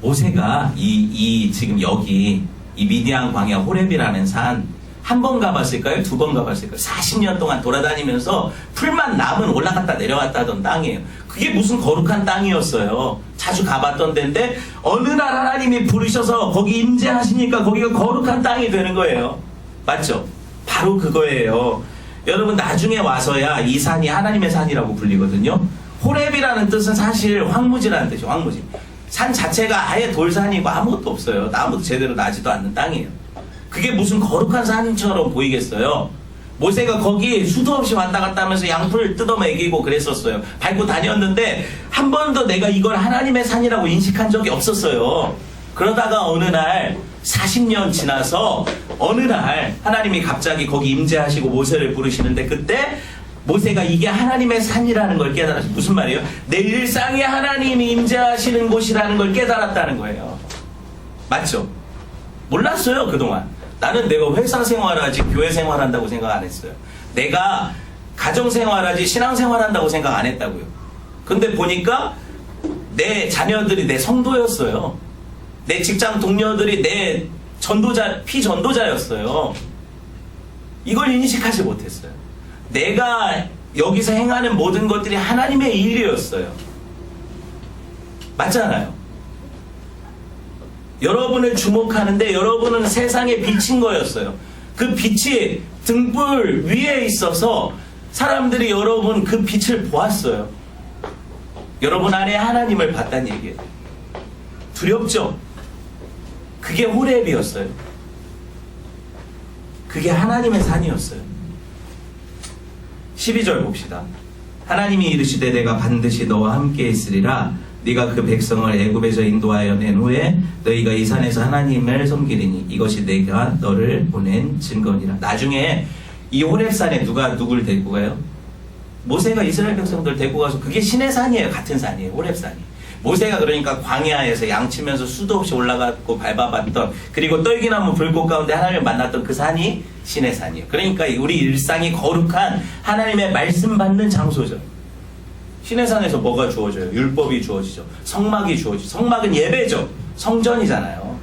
모세가 지금 여기 이 미디안 광야 호렙이라는 산 한 번 가봤을까요? 두 번 가봤을까요? 40년 동안 돌아다니면서 풀만 나면 올라갔다 내려갔다 하던 땅이에요. 그게 무슨 거룩한 땅이었어요. 자주 가봤던 데인데 어느 날 하나님이 부르셔서 거기 임재하시니까 거기가 거룩한 땅이 되는 거예요. 맞죠? 바로 그거예요. 여러분, 나중에 와서야 이 산이 하나님의 산이라고 불리거든요. 호렙이라는 뜻은 사실 황무지라는 뜻이에요. 황무지. 산 자체가 아예 돌산이고 아무것도 없어요. 나무도 제대로 나지도 않는 땅이에요. 그게 무슨 거룩한 산처럼 보이겠어요? 모세가 거기 수도 없이 왔다 갔다 하면서 양풀 뜯어 먹이고 그랬었어요. 밟고 다녔는데 한 번도 내가 이걸 하나님의 산이라고 인식한 적이 없었어요. 그러다가 어느 날 40년 지나서 어느 날 하나님이 갑자기 거기 임재하시고 모세를 부르시는데, 그때 모세가 이게 하나님의 산이라는 걸 깨달았어요. 무슨 말이에요? 내 일상에 하나님이 임재하시는 곳이라는 걸 깨달았다는 거예요. 맞죠? 몰랐어요, 그동안. 나는 내가 회사 생활하지 교회 생활한다고 생각 안 했어요. 내가 가정 생활하지 신앙 생활한다고 생각 안 했다고요. 근데 보니까 내 자녀들이 내 성도였어요. 내 직장 동료들이 내 피전도자였어요. 이걸 인식하지 못했어요. 내가 여기서 행하는 모든 것들이 하나님의 일이었어요. 맞잖아요. 여러분을 주목하는데 여러분은 세상에 비친 거였어요. 그 빛이 등불 위에 있어서 사람들이 여러분 그 빛을 보았어요. 여러분 안에 하나님을 봤다는 얘기예요. 두렵죠? 그게 호렙이었어요. 그게 하나님의 산이었어요. 12절 봅시다. 하나님이 이르시되 내가 반드시 너와 함께 있으리라. 네가 그 백성을 애굽에서 인도하여 낸 후에 너희가 이 산에서 하나님을 섬기리니 이것이 내가 너를 보낸 증거니라. 나중에 이 호렙산에 누가 누굴 데리고 가요? 모세가 이스라엘 백성들 데리고 가서, 그게 신의 산이에요. 같은 산이에요. 호렙산이. 모세가 그러니까 광야에서 양치면서 수도 없이 올라갔고 밟아봤던, 그리고 떨기나무 불꽃 가운데 하나님을 만났던 그 산이 신의 산이에요. 그러니까 우리 일상이 거룩한 하나님의 말씀 받는 장소죠. 신의 산에서 뭐가 주어져요? 율법이 주어지죠. 성막이 주어지죠. 성막은 예배죠. 성전이잖아요.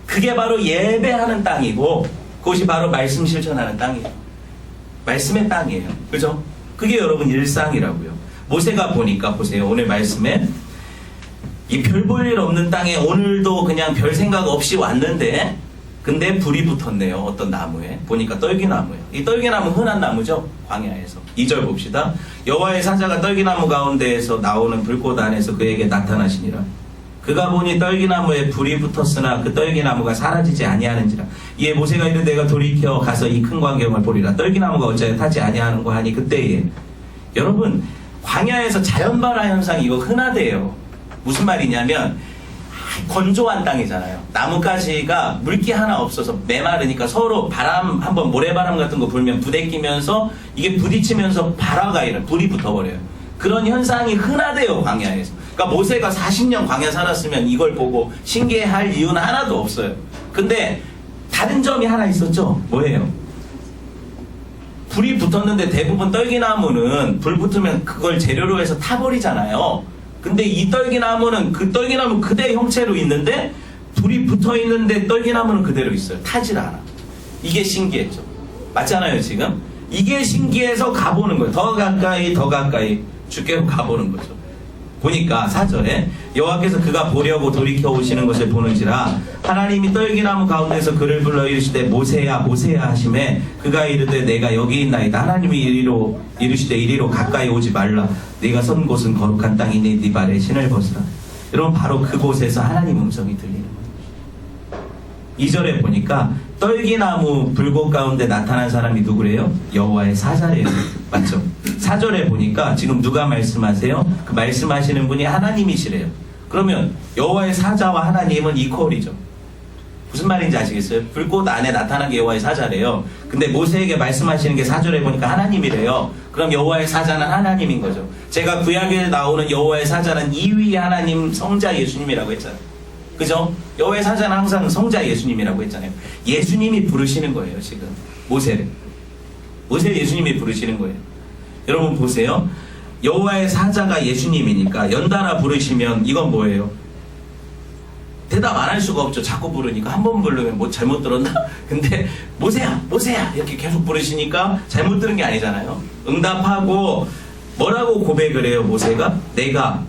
그게 바로 예배하는 땅이고, 그것이 바로 말씀 실천하는 땅이에요. 말씀의 땅이에요. 그죠? 그게 여러분 일상이라고요. 모세가 보니까 보세요. 오늘 말씀에 이 별 볼 일 없는 땅에 오늘도 그냥 별 생각 없이 왔는데, 근데 불이 붙었네요. 어떤 나무에. 보니까 떨기나무예요. 이 떨기나무 흔한 나무죠. 광야에서. 2절 봅시다. 여호와의 사자가 떨기나무 가운데에서 나오는 불꽃 안에서 그에게 나타나시니라. 그가 보니 떨기나무에 불이 붙었으나 그 떨기나무가 사라지지 아니하는지라. 이에 모세가 이르되 내가 돌이켜 가서 이 큰 광경을 보리라. 떨기나무가 어찌하여 타지 아니하는고 하니 그때에, 여러분 광야에서 자연발화 현상이 이거 흔하대요. 무슨 말이냐면 건조한 땅이잖아요. 나뭇가지가 물기 하나 없어서 메마르니까 서로 바람 한번 모래바람 같은 거 불면 부대끼면서 이게 부딪히면서 발화가 일어나요. 불이 붙어버려요. 그런 현상이 흔하대요. 광야에서. 그러니까 모세가 40년 광야 살았으면 이걸 보고 신기해할 이유는 하나도 없어요. 근데 다른 점이 하나 있었죠. 뭐예요? 불이 붙었는데 대부분 떨기나무는 불 붙으면 그걸 재료로 해서 타버리잖아요. 근데 이 떨기나무는 그 떨기나무 그대 형체로 있는데 불이 붙어있는데 떨기나무는 그대로 있어요. 타질 않아. 이게 신기했죠. 맞잖아요. 지금 이게 신기해서 가보는 거예요. 더 가까이 주께로 가보는 거죠. 보니까 4절에 여호와께서 그가 보려고 돌이켜 오시는 것을 보는지라. 하나님이 떨기나무 가운데서 그를 불러 이르시되 모세야 모세야 하시매 그가 이르되 내가 여기 있나이다. 하나님이 이르시되 이리로 가까이 오지 말라. 네가 선 곳은 거룩한 땅이니 네 발에 신을 벗으라. 여러분 바로 그곳에서 하나님 음성이 들리는 거예요. 2절에 보니까 떨기나무 불꽃 가운데 나타난 사람이 누구래요? 여호와의 사자래요. 맞죠? 4절에 보니까 지금 누가 말씀하세요? 그 말씀하시는 분이 하나님이시래요. 그러면 여호와의 사자와 하나님은 이퀄이죠. 무슨 말인지 아시겠어요? 불꽃 안에 나타난 게 여호와의 사자래요. 근데 모세에게 말씀하시는 게 4절에 보니까 하나님이래요. 그럼 여호와의 사자는 하나님인 거죠. 제가 구약에 나오는 여호와의 사자는 2위 하나님 성자 예수님이라고 했잖아요. 그죠? 여호와의 사자는 항상 성자 예수님이라고 했잖아요. 예수님이 부르시는 거예요. 지금 모세를. 모세 예수님이 부르시는 거예요. 여러분 보세요. 여호와의 사자가 예수님이니까 연달아 부르시면 이건 뭐예요? 대답 안 할 수가 없죠. 자꾸 부르니까. 한 번 부르면 뭐 잘못 들었나? 근데 모세야 모세야 이렇게 계속 부르시니까 잘못 들은 게 아니잖아요. 응답하고 뭐라고 고백을 해요? 모세가 내가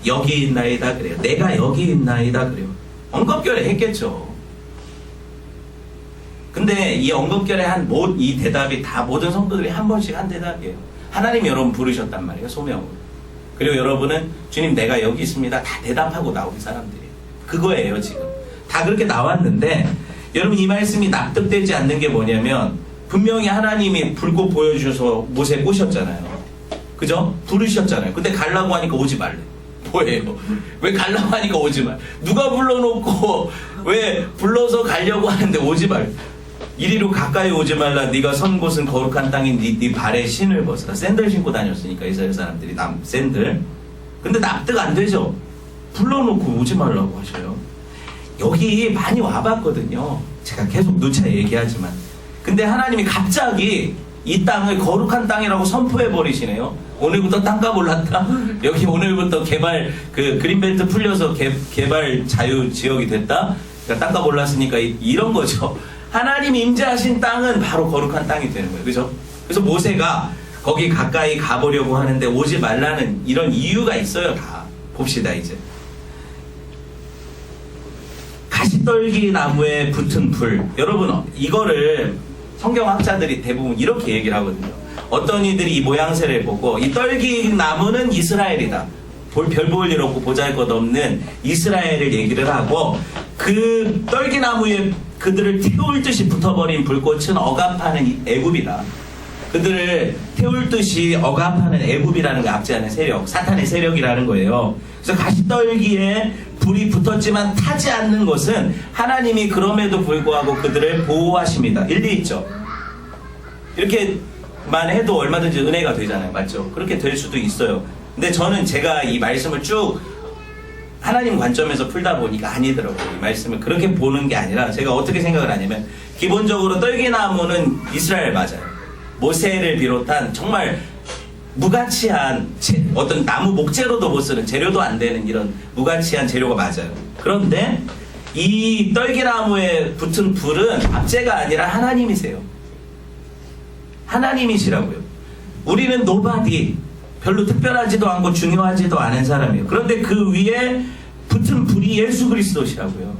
여기 있나이다 그래요. 내가 여기 있나이다 그래요. 엉겁결에 했겠죠. 근데 이 엉겁결에 이 대답이 다 모든 성도들이 한 번씩 한 대답이에요. 하나님이 여러분 부르셨단 말이에요. 소명으로. 그리고 여러분은 주님 내가 여기 있습니다. 다 대답하고 나온 사람들이에요. 그거예요. 지금 다 그렇게 나왔는데 여러분 이 말씀이 납득되지 않는 게 뭐냐면 분명히 하나님이 불꽃 보여주셔서 모세 꼬셨잖아요. 그죠? 부르셨잖아요. 근데 가려고 하니까 오지 말래. 뭐예요? 왜 가려고 하니까 오지 말. 누가 불러놓고 왜 불러서 가려고 하는데 오지 말. 이리로 가까이 오지 말라. 네가 선 곳은 거룩한 땅인 네 발에 신을 벗으라. 샌들 신고 다녔으니까 이스라엘 사람들이 샌들. 근데 납득 안 되죠. 불러놓고 오지 말라고 하셔요. 여기 많이 와봤거든요. 제가 계속 누차 얘기하지만. 근데 하나님이 갑자기 이 땅을 거룩한 땅이라고 선포해 버리시네요. 오늘부터 땅값 올랐다. 여기 오늘부터 개발 그린벨트 풀려서 개발 자유 지역이 됐다. 그러니까 땅값 올랐으니까 이런 거죠. 하나님 임재하신 땅은 바로 거룩한 땅이 되는 거예요. 그죠? 그래서 모세가 거기 가까이 가보려고 하는데 오지 말라는 이런 이유가 있어요. 다 봅시다 이제. 가시떨기 나무에 붙은 불. 여러분 이거를 성경학자들이 대부분 이렇게 얘기를 하거든요. 어떤 이들이 이 모양새를 보고 이 떨기 나무는 이스라엘이다. 별 볼 일 없고 보잘것없는 이스라엘을 얘기를 하고, 그 떨기나무에 그들을 태울 듯이 붙어버린 불꽃은 억압하는 애굽이다. 그들을 태울 듯이 억압하는 애굽이라는 거, 압제하는 세력, 사탄의 세력이라는 거예요. 그래서 가시떨기에 불이 붙었지만 타지 않는 것은 하나님이 그럼에도 불구하고 그들을 보호하십니다. 일리 있죠. 이렇게만 해도 얼마든지 은혜가 되잖아요. 맞죠? 그렇게 될 수도 있어요. 근데 저는 제가 이 말씀을 쭉 하나님 관점에서 풀다 보니까 아니더라고요. 이 말씀을 그렇게 보는 게 아니라, 제가 어떻게 생각을 하냐면, 기본적으로 떨기나무는 이스라엘 맞아요. 모세를 비롯한 정말 무가치한 어떤 나무 목재로도 못 쓰는, 재료도 안 되는 이런 무가치한 재료가 맞아요. 그런데 이 떨기나무에 붙은 불은 압제가 아니라 하나님이세요. 하나님이시라고요. 우리는 노바디, 별로 특별하지도 않고 중요하지도 않은 사람이에요. 그런데 그 위에 붙은 불이 예수 그리스도시라고요.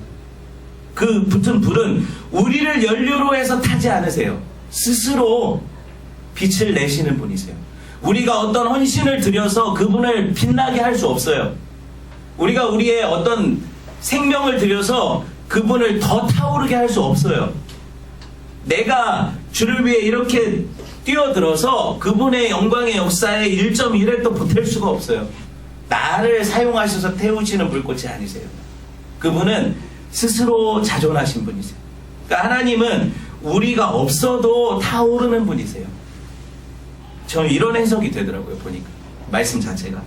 그 붙은 불은 우리를 연료로 해서 타지 않으세요. 스스로 빛을 내시는 분이세요. 우리가 어떤 헌신을 드려서 그분을 빛나게 할 수 없어요. 우리가 우리의 어떤 생명을 들여서 그분을 더 타오르게 할 수 없어요. 내가 주를 위해 이렇게 뛰어들어서 그분의 영광의 역사에 1.1획도 보탤 수가 없어요. 나를 사용하셔서 태우시는 불꽃이 아니세요. 그분은 스스로 자존하신 분이세요. 그러니까 하나님은 우리가 없어도 타오르는 분이세요. 저는 이런 해석이 되더라고요. 보니까 말씀 자체가,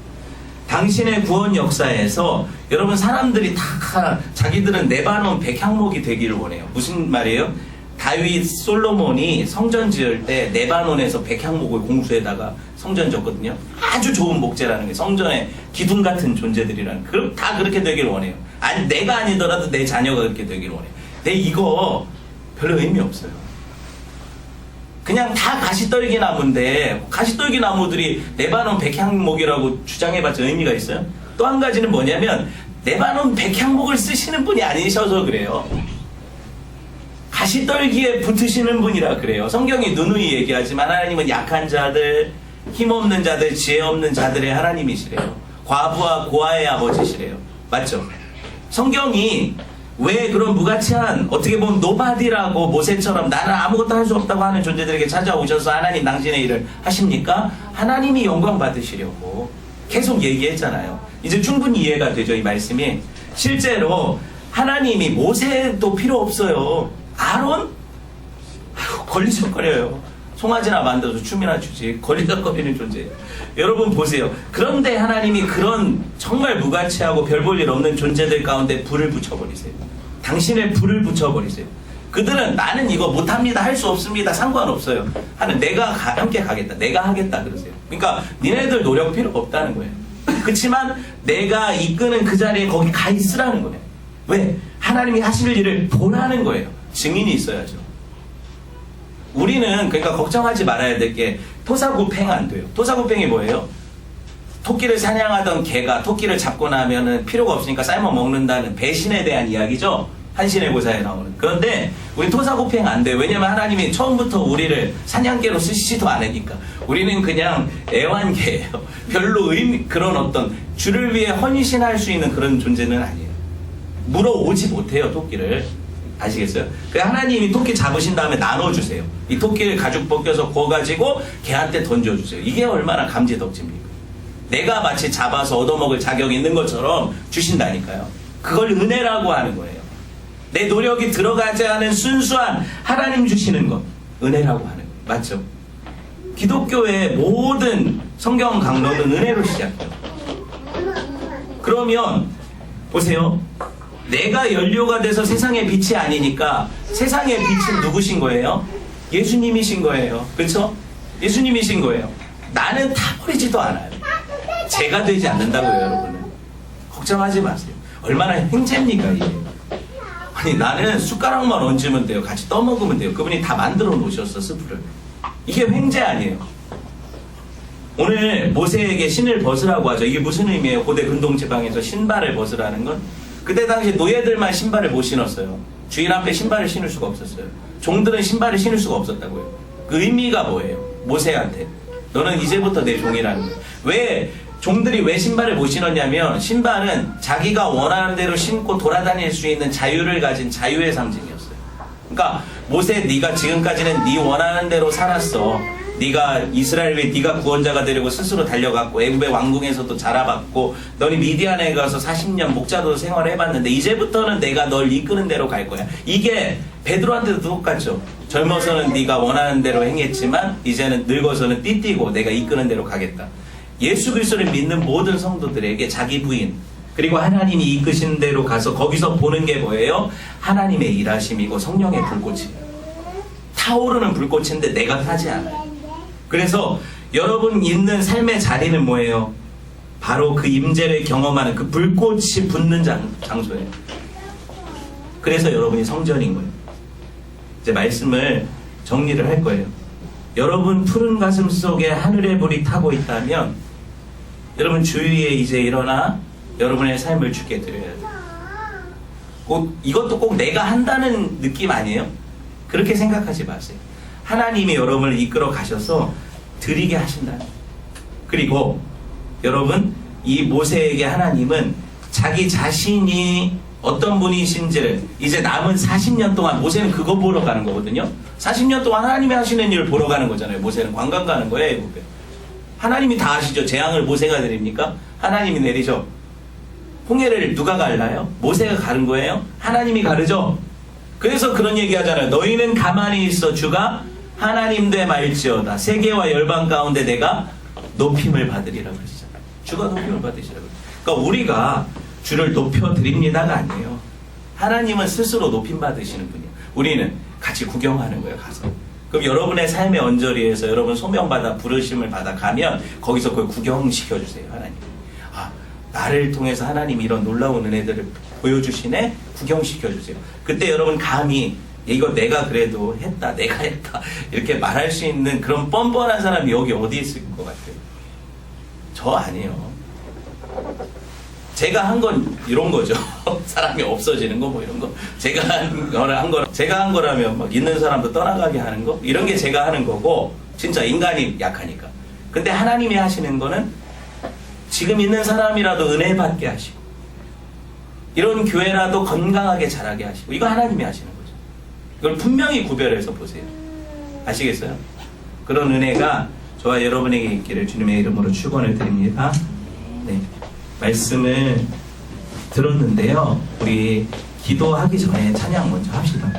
당신의 구원 역사에서 여러분, 사람들이 다 자기들은 레바논 백향목이 되기를 원해요. 무슨 말이에요? 다윗 솔로몬이 성전 지을 때 레바논에서 백향목을 공수에다가 성전 졌거든요. 아주 좋은 목재라는 게, 성전의 기둥 같은 존재들이라는, 그럼 다 그렇게 되기를 원해요. 아니, 내가 아니더라도 내 자녀가 그렇게 되기를 원해요. 근데 이거 별로 의미 없어요. 그냥 다 가시떨기 나무인데, 가시떨기 나무들이 레바논 백향목이라고 주장해봤자 의미가 있어요? 또 한 가지는 뭐냐면, 레바논 백향목을 쓰시는 분이 아니셔서 그래요. 가시떨기에 붙으시는 분이라 그래요. 성경이 누누이 얘기하지만 하나님은 약한 자들, 힘없는 자들, 지혜 없는 자들의 하나님이시래요. 과부와 고아의 아버지시래요. 맞죠? 성경이 왜 그런 무가치한, 어떻게 보면 노바디라고, 모세처럼 나는 아무것도 할 수 없다고 하는 존재들에게 찾아오셔서 하나님 당신의 일을 하십니까? 하나님이 영광 받으시려고 계속 얘기했잖아요. 이제 충분히 이해가 되죠, 이 말씀이. 실제로 하나님이, 모세도 필요 없어요. 아론? 아이고, 걸리적거려요. 송아지나 만들어서 춤이나 추지. 걸리적거리는 존재예요. 여러분 보세요. 그런데 하나님이 그런 정말 무가치하고 별 볼 일 없는 존재들 가운데 불을 붙여버리세요. 당신의 불을 붙여버리세요. 그들은 나는 이거 못합니다, 할 수 없습니다, 상관없어요 하는, 내가 함께 가겠다, 내가 하겠다 그러세요. 그러니까 니네들 노력 필요 없다는 거예요. 그렇지만 내가 이끄는 그 자리에 거기 가 있으라는 거예요. 왜? 하나님이 하실 일을 보라는 거예요. 증인이 있어야죠. 우리는 그러니까 걱정하지 말아야 될 게, 토사구팽 안 돼요. 토사구팽이 뭐예요? 토끼를 사냥하던 개가 토끼를 잡고 나면은 필요가 없으니까 삶아 먹는다는 배신에 대한 이야기죠. 한신의 고사에 나오는. 그런데 우리 토사구팽 안 돼요. 왜냐면 하나님이 처음부터 우리를 사냥개로 쓰시지도 않으니까. 우리는 그냥 애완개예요. 별로 그런 어떤 주를 위해 헌신할 수 있는 그런 존재는 아니에요. 물어오지 못해요, 토끼를. 아시겠어요? 그 하나님이 토끼 잡으신 다음에 나눠주세요. 이 토끼를 가죽 벗겨서 구워가지고 개한테 던져주세요. 이게 얼마나 감지덕지입니까? 내가 마치 잡아서 얻어먹을 자격이 있는 것처럼 주신다니까요. 그걸 은혜라고 하는 거예요. 내 노력이 들어가지 않은 순수한 하나님 주시는 것, 은혜라고 하는 거예요. 맞죠? 기독교의 모든 성경 강론은 은혜로 시작해요. 그러면 보세요. 내가 연료가 돼서 세상의 빛이 아니니까, 세상의 빛은 누구신 거예요? 예수님이신 거예요. 그렇죠? 예수님이신 거예요. 나는 타버리지도 않아요. 제가 되지 않는다고요, 여러분은. 걱정하지 마세요. 얼마나 횡재입니까, 이게. 아니, 나는 숟가락만 얹으면 돼요. 같이 떠먹으면 돼요. 그분이 다 만들어 놓으셨어, 스프를. 이게 횡재 아니에요. 오늘 모세에게 신을 벗으라고 하죠. 이게 무슨 의미예요? 고대 근동지방에서 신발을 벗으라는 건? 그때 당시 노예들만 신발을 못 신었어요. 주인 앞에 신발을 신을 수가 없었어요. 종들은 신발을 신을 수가 없었다고요. 그 의미가 뭐예요? 모세한테 너는 이제부터 내 종이라는 거예요. 왜 종들이 왜 신발을 못 신었냐면 신발은 자기가 원하는 대로 신고 돌아다닐 수 있는 자유를 가진 자유의 상징이었어요. 그러니까 모세, 네가 지금까지는 네 원하는 대로 살았어. 네가 이스라엘 위해 네가 구원자가 되려고 스스로 달려갔고 애굽의 왕궁에서도 자라봤고 너희 미디안에 가서 40년 목자도 생활을 해봤는데 이제부터는 내가 널 이끄는 대로 갈 거야. 이게 베드로한테도 똑같죠. 젊어서는 네가 원하는 대로 행했지만 이제는 늙어서는 띠띠고 내가 이끄는 대로 가겠다. 예수 그리스도를 믿는 모든 성도들에게 자기 부인 그리고 하나님이 이끄신 대로 가서 거기서 보는 게 뭐예요? 하나님의 일하심이고 성령의 불꽃이에요. 타오르는 불꽃인데 내가 타지 않아요. 그래서 여러분 있는 삶의 자리는 뭐예요? 바로 그 임재를 경험하는 그 불꽃이 붙는 장소예요. 그래서 여러분이 성전인 거예요. 이제 말씀을 정리를 할 거예요. 여러분 푸른 가슴 속에 하늘의 불이 타고 있다면 여러분 주위에 이제 일어나 여러분의 삶을 주께 드려야 돼요. 이것도 꼭 내가 한다는 느낌 아니에요? 그렇게 생각하지 마세요. 하나님이 여러분을 이끌어 가셔서 드리게 하신다. 그리고 여러분 이 모세에게 하나님은 자기 자신이 어떤 분이신지를 이제 남은 40년 동안 모세는 그거 보러 가는 거거든요. 40년 동안 하나님이 하시는 일을 보러 가는 거잖아요. 모세는 관광 가는 거예요. 애국에. 하나님이 다 아시죠. 재앙을 모세가 내립니까? 하나님이 내리죠. 홍해를 누가 갈라요? 모세가 가른 거예요? 하나님이 가르죠. 그래서 그런 얘기 하잖아요. 너희는 가만히 있어 주가 하나님 되 말지어다. 세계와 열방 가운데 내가 높임을 받으리라고 그러시잖아요. 주가 높임을 받으시라고. 그러니까 우리가 주를 높여드립니다가 아니에요. 하나님은 스스로 높임 받으시는 분이에요. 우리는 같이 구경하는 거예요. 가서. 그럼 여러분의 삶의 언저리에서 여러분 소명받아 부르심을 받아 가면 거기서 그걸 구경시켜주세요. 하나님. 아, 나를 통해서 하나님이 이런 놀라운 은혜들을 보여주시네? 구경시켜주세요. 그때 여러분 감히 이거 내가 그래도 했다, 내가 했다 이렇게 말할 수 있는 그런 뻔뻔한 사람이 여기 어디 있을 것 같아요? 저 아니에요. 제가 한 건 이런 거죠. 사람이 없어지는 거 뭐 이런 거. 제가 한 거라면 막 있는 사람도 떠나가게 하는 거 이런 게 제가 하는 거고 진짜 인간이 약하니까. 근데 하나님이 하시는 거는 지금 있는 사람이라도 은혜 받게 하시고 이런 교회라도 건강하게 자라게 하시고 이거 하나님이 하시는 거죠. 이걸 분명히 구별해서 보세요. 아시겠어요? 그런 은혜가 저와 여러분에게 있기를 주님의 이름으로 축원을 드립니다. 네, 말씀을 들었는데요. 우리 기도하기 전에 찬양 먼저 합시다.